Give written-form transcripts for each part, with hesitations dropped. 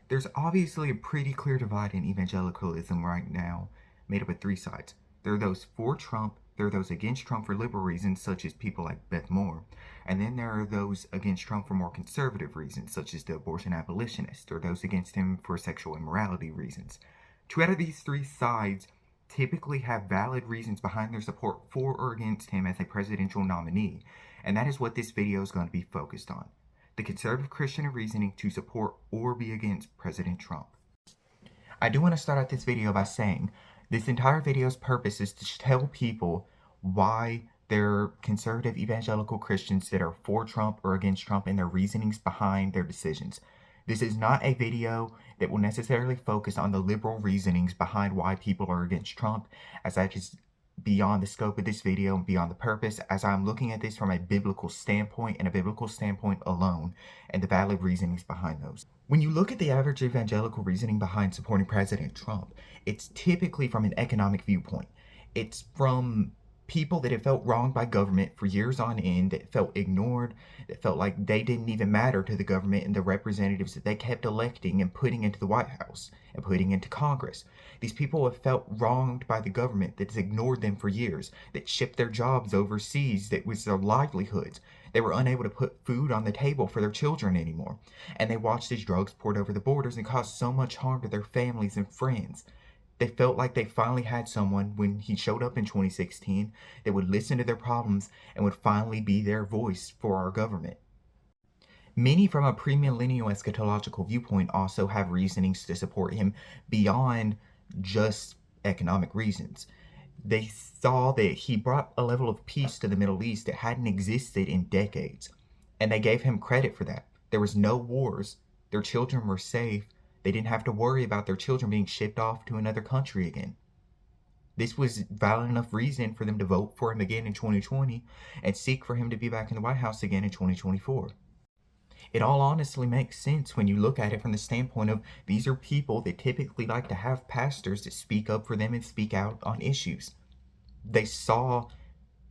There's obviously a pretty clear divide in evangelicalism right now, made up of three sides. There are those for Trump, there are those against Trump for liberal reasons, such as people like Beth Moore, and then there are those against Trump for more conservative reasons, such as the abortion abolitionists, or those against him for sexual immorality reasons. Two out of these three sides typically have valid reasons behind their support for or against him as a presidential nominee, and that is what this video is going to be focused on: the conservative Christian reasoning to support or be against President Trump. I do want to start out this video by saying this entire video's purpose is to tell people why there are conservative evangelical Christians that are for Trump or against Trump and their reasonings behind their decisions. This is not a video that will necessarily focus on the liberal reasonings behind why people are against Trump, as that is beyond the scope of this video and beyond the purpose, as I'm looking at this from a biblical standpoint and a biblical standpoint alone, and the valid reasonings behind those. When you look at the average evangelical reasoning behind supporting President Trump, it's typically from an economic viewpoint. It's from people that have felt wronged by government for years on end, that felt ignored, that felt like they didn't even matter to the government and the representatives that they kept electing and putting into the White House and putting into Congress. These people have felt wronged by the government that's ignored them for years, that shipped their jobs overseas, that was their livelihoods. They were unable to put food on the table for their children anymore. And they watched as drugs poured over the borders and caused so much harm to their families and friends. They felt like they finally had someone when he showed up in 2016 that would listen to their problems and would finally be their voice for our government. Many from a premillennial eschatological viewpoint also have reasonings to support him beyond just economic reasons. They saw that he brought a level of peace to the Middle East that hadn't existed in decades, and they gave him credit for that. There was no wars. Their children were safe. They didn't have to worry about their children being shipped off to another country again. This was valid enough reason for them to vote for him again in 2020 and seek for him to be back in the White House again in 2024. It all honestly makes sense when you look at it from the standpoint of these are people that typically like to have pastors that speak up for them and speak out on issues. They saw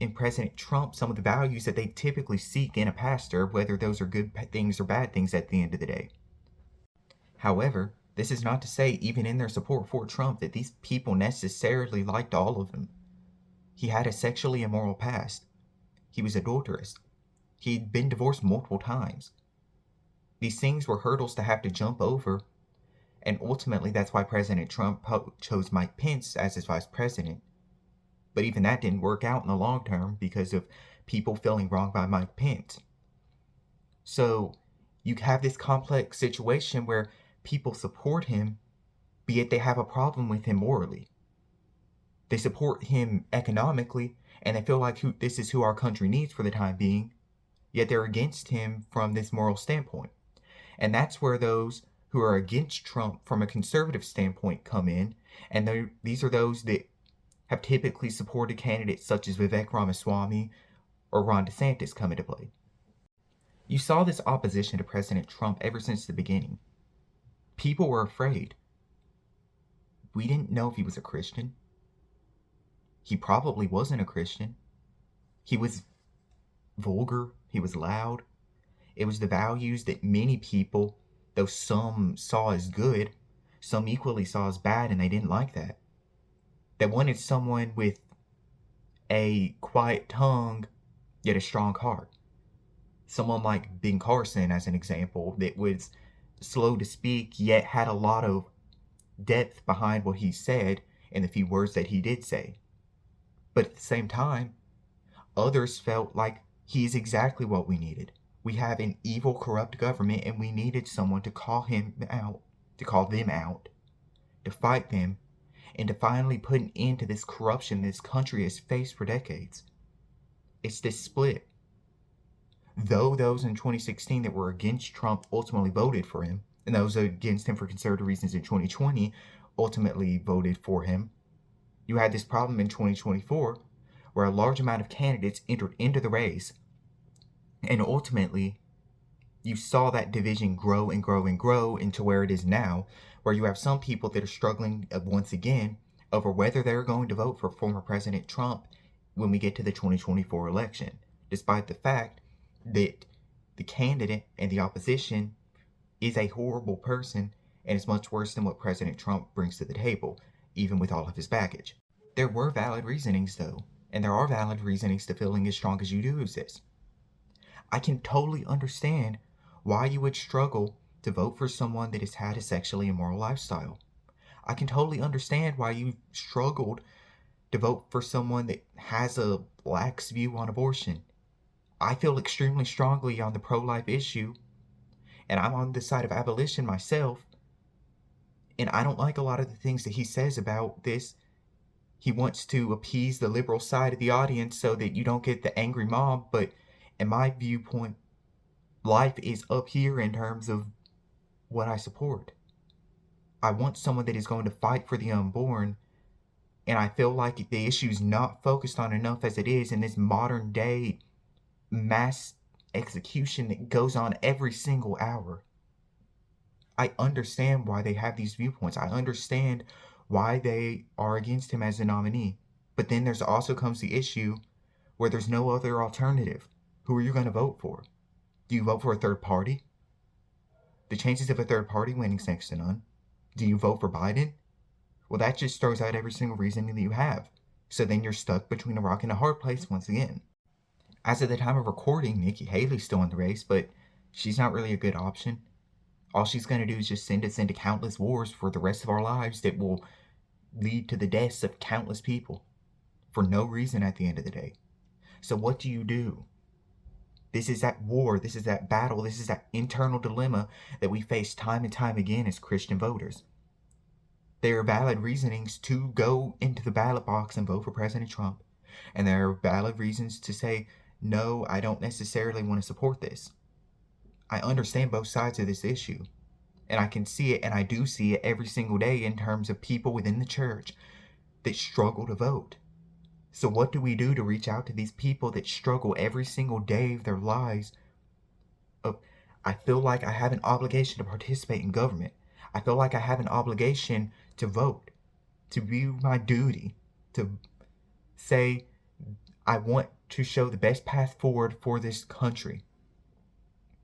in President Trump some of the values that they typically seek in a pastor, whether those are good things or bad things at the end of the day. However, this is not to say, even in their support for Trump, that these people necessarily liked all of him. He had a sexually immoral past. He was adulterous. He'd been divorced multiple times. These things were hurdles to have to jump over, and ultimately that's why President Trump chose Mike Pence as his vice president. But even that didn't work out in the long term because of people feeling wronged by Mike Pence. So you have this complex situation where people support him, but yet they have a problem with him morally. They support him economically, and they feel like this is who our country needs for the time being, yet they're against him from this moral standpoint. And that's where those who are against Trump from a conservative standpoint come in, and these are those that have typically supported candidates such as Vivek Ramaswamy or Ron DeSantis come into play. You saw this opposition to President Trump ever since the beginning. People were afraid. We didn't know if he was a Christian. He probably wasn't a Christian. He was vulgar. He was loud. It was the values that many people, though some saw as good, some equally saw as bad, and they didn't like that. They wanted someone with a quiet tongue, yet a strong heart. Someone like Ben Carson, as an example, that was slow to speak, yet had a lot of depth behind what he said and the few words that he did say. But at the same time, others felt like he's exactly what we needed. We have an evil, corrupt government, and we needed someone to call him out, to call them out, to fight them, and to finally put an end to this corruption this country has faced for decades. It's this split. Though those in 2016 that were against Trump ultimately voted for him, and those against him for conservative reasons in 2020 ultimately voted for him, you had this problem in 2024 where a large amount of candidates entered into the race, and ultimately you saw that division grow and grow and grow into where it is now, where you have some people that are struggling once again over whether they're going to vote for former President Trump when we get to the 2024 election, despite the fact that the candidate and the opposition is a horrible person and it's much worse than what President Trump brings to the table, even with all of his baggage. There were valid reasonings, though, and there are valid reasonings to feeling as strong as you do exist. I can totally understand why you would struggle to vote for someone that has had a sexually immoral lifestyle. I can totally understand why you struggled to vote for someone that has a lax view on abortion. I feel extremely strongly on the pro-life issue, and I'm on the side of abolition myself, and I don't like a lot of the things that he says about this. He wants to appease the liberal side of the audience so that you don't get the angry mob, but in my viewpoint, life is up here in terms of what I support. I want someone that is going to fight for the unborn, and I feel like the issue is not focused on enough as it is in this modern day mass execution that goes on every single hour. I understand why they have these viewpoints. I understand why they are against him as a nominee. But then there's also comes the issue where there's no other alternative. Who are you going to vote for? Do you vote for a third party? The chances of a third party winning is next to none. Do you vote for Biden? Well, that just throws out every single reasoning that you have. So then you're stuck between a rock and a hard place once again. As of the time of recording, Nikki Haley's still in the race, but she's not really a good option. All she's going to do is just send us into countless wars for the rest of our lives that will lead to the deaths of countless people for no reason at the end of the day. So what do you do? This is that war, this is that battle, this is that internal dilemma that we face time and time again as Christian voters. There are valid reasonings to go into the ballot box and vote for President Trump. And there are valid reasons to say, no, I don't necessarily want to support this. I understand both sides of this issue. And I can see it, and I do see it every single day in terms of people within the church that struggle to vote. So what do we do to reach out to these people that struggle every single day of their lives? I feel like I have an obligation to participate in government. I feel like I have an obligation to vote, to do my duty, to say I want to show the best path forward for this country.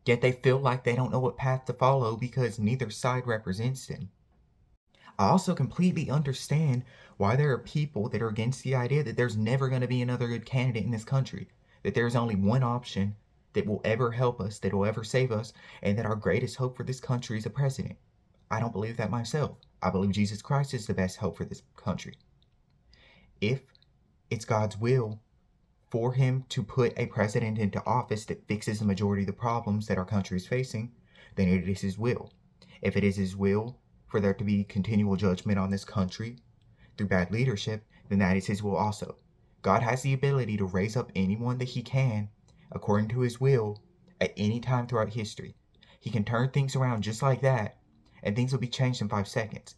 Yet they feel like they don't know what path to follow because neither side represents them. I also completely understand why there are people that are against the idea that there's never going to be another good candidate in this country, that there's only one option that will ever help us, that will ever save us, and that our greatest hope for this country is a president. I don't believe that myself. I believe Jesus Christ is the best hope for this country. If it's God's will for him to put a president into office that fixes the majority of the problems that our country is facing, then it is his will. If it is his will for there to be continual judgment on this country through bad leadership, then that is his will also. God has the ability to raise up anyone that he can, according to his will, at any time throughout history. He can turn things around just like that, and things will be changed in 5 seconds.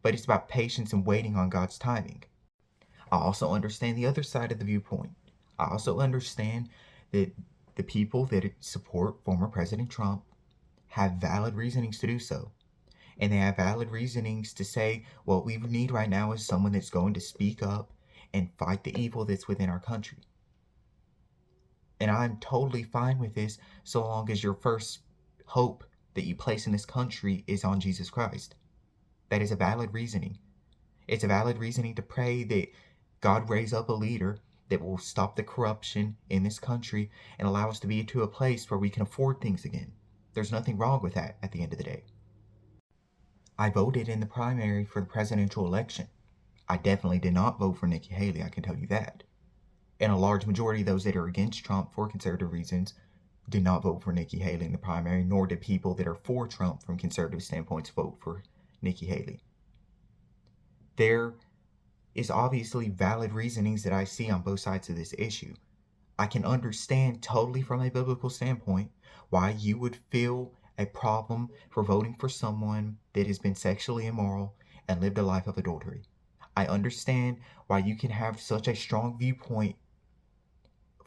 But it's about patience and waiting on God's timing. I also understand the other side of the viewpoint. I also understand that the people that support former President Trump have valid reasonings to do so. And they have valid reasonings to say what we need right now is someone that's going to speak up and fight the evil that's within our country. And I'm totally fine with this so long as your first hope that you place in this country is on Jesus Christ. That is a valid reasoning. It's a valid reasoning to pray that God raise up a leader that will stop the corruption in this country and allow us to be to a place where we can afford things again. There's nothing wrong with that at the end of the day. I voted in the primary for the presidential election. I definitely did not vote for Nikki Haley, I can tell you that. And a large majority of those that are against Trump for conservative reasons did not vote for Nikki Haley in the primary, nor did people that are for Trump from conservative standpoints vote for Nikki Haley. There is obviously valid reasonings that I see on both sides of this issue. I can understand totally from a biblical standpoint why you would feel a problem for voting for someone that has been sexually immoral and lived a life of adultery. I understand why you can have such a strong viewpoint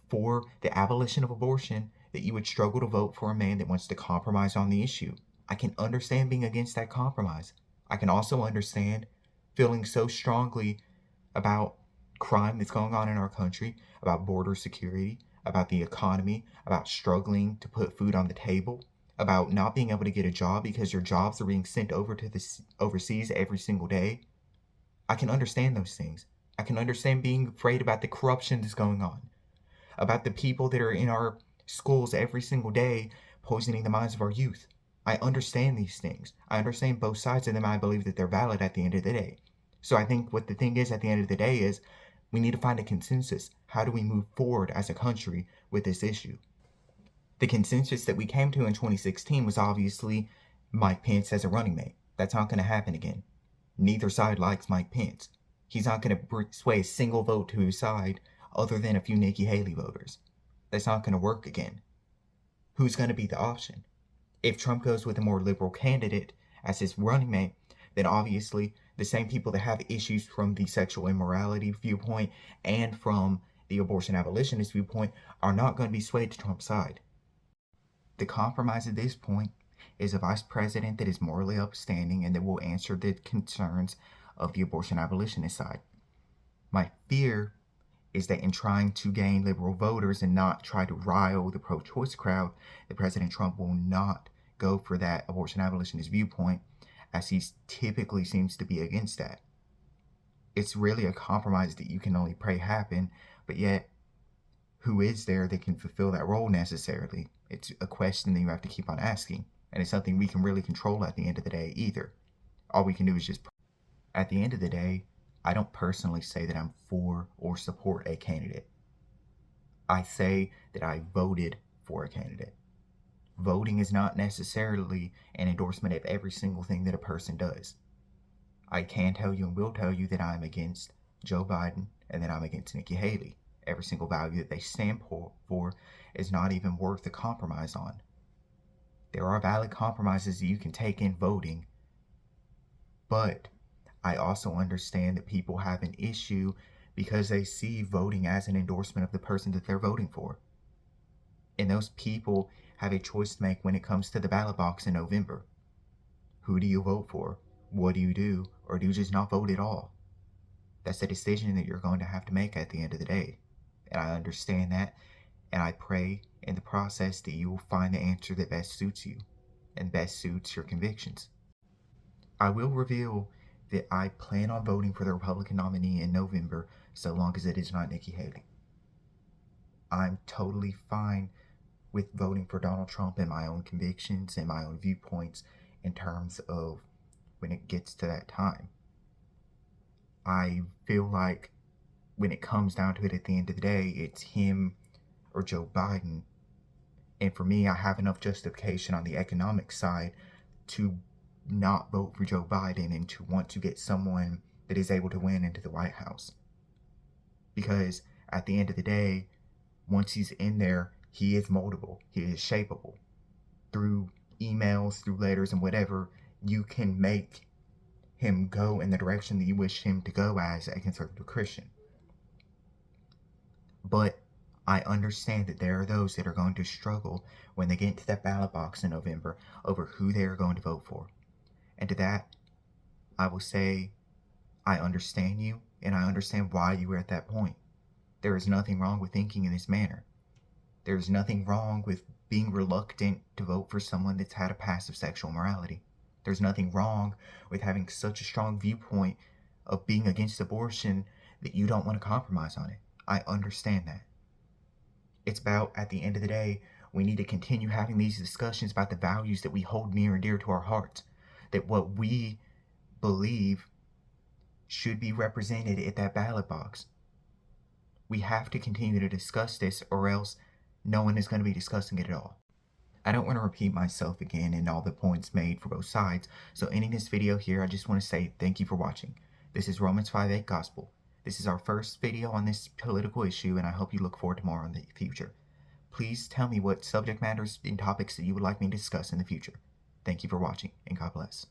for the abolition of abortion that you would struggle to vote for a man that wants to compromise on the issue. I can understand being against that compromise. I can also understand feeling so strongly about crime that's going on in our country, about border security, about the economy, about struggling to put food on the table, about not being able to get a job because your jobs are being sent over to the overseas every single day. I can understand those things. I can understand being afraid about the corruption that's going on, about the people that are in our schools every single day poisoning the minds of our youth. I understand these things. I understand both sides of them. I believe that they're valid at the end of the day. So I think what the thing is at the end of the day is we need to find a consensus. How do we move forward as a country with this issue? The consensus that we came to in 2016 was obviously Mike Pence as a running mate. That's not going to happen again. Neither side likes Mike Pence. He's not going to sway a single vote to his side other than a few Nikki Haley voters. That's not going to work again. Who's going to be the option? If Trump goes with a more liberal candidate as his running mate, then obviously the same people that have issues from the sexual immorality viewpoint and from the abortion abolitionist viewpoint are not going to be swayed to Trump's side. The compromise at this point is a vice president that is morally upstanding and that will answer the concerns of the abortion abolitionist side. My fear is that in trying to gain liberal voters and not try to rile the pro-choice crowd, that President Trump will not go for that abortion abolitionist viewpoint, as he typically seems to be against that. It's really a compromise that you can only pray happen, but yet who is there that can fulfill that role necessarily? It's a question that you have to keep on asking, and it's something we can really control at the end of the day either. All we can do is just pray. At the end of the day, I don't personally say that I'm for or support a candidate. I say that I voted for a candidate. Voting is not necessarily an endorsement of every single thing that a person does. I can tell you and will tell you that I'm against Joe Biden and that I'm against Nikki Haley. Every single value that they stand for is not even worth a compromise on. There are valid compromises that you can take in voting, but I also understand that people have an issue because they see voting as an endorsement of the person that they're voting for. And those people have a choice to make when it comes to the ballot box in November. Who do you vote for? What do you do? Or do you just not vote at all? That's a decision that you're going to have to make at the end of the day. And I understand that, and I pray in the process that you will find the answer that best suits you and best suits your convictions. I will reveal that I plan on voting for the Republican nominee in November so long as it is not Nikki Haley. I'm totally fine with voting for Donald Trump in my own convictions and my own viewpoints in terms of when it gets to that time. I feel like when it comes down to it at the end of the day, it's him or Joe Biden. And for me, I have enough justification on the economic side to not vote for Joe Biden and to want to get someone that is able to win into the White House. Because at the end of the day, once he's in there, he is moldable, he is shapeable. Through emails, through letters, and whatever, you can make him go in the direction that you wish him to go as a conservative Christian. But I understand that there are those that are going to struggle when they get into that ballot box in November over who they are going to vote for. And to that, I will say, I understand you, and I understand why you were at that point. There is nothing wrong with thinking in this manner. There is nothing wrong with being reluctant to vote for someone that's had a past of sexual morality. There's nothing wrong with having such a strong viewpoint of being against abortion that you don't want to compromise on it. I understand that. It's about, at the end of the day, we need to continue having these discussions about the values that we hold near and dear to our hearts. That what we believe should be represented at that ballot box. We have to continue to discuss this, or else no one is going to be discussing it at all. I don't want to repeat myself again in all the points made for both sides, so ending this video here, I just want to say thank you for watching. This is Romans 5:8 Gospel. This is our first video on this political issue, and I hope you look forward to more in the future. Please tell me what subject matters and topics that you would like me to discuss in the future. Thank you for watching, and God bless.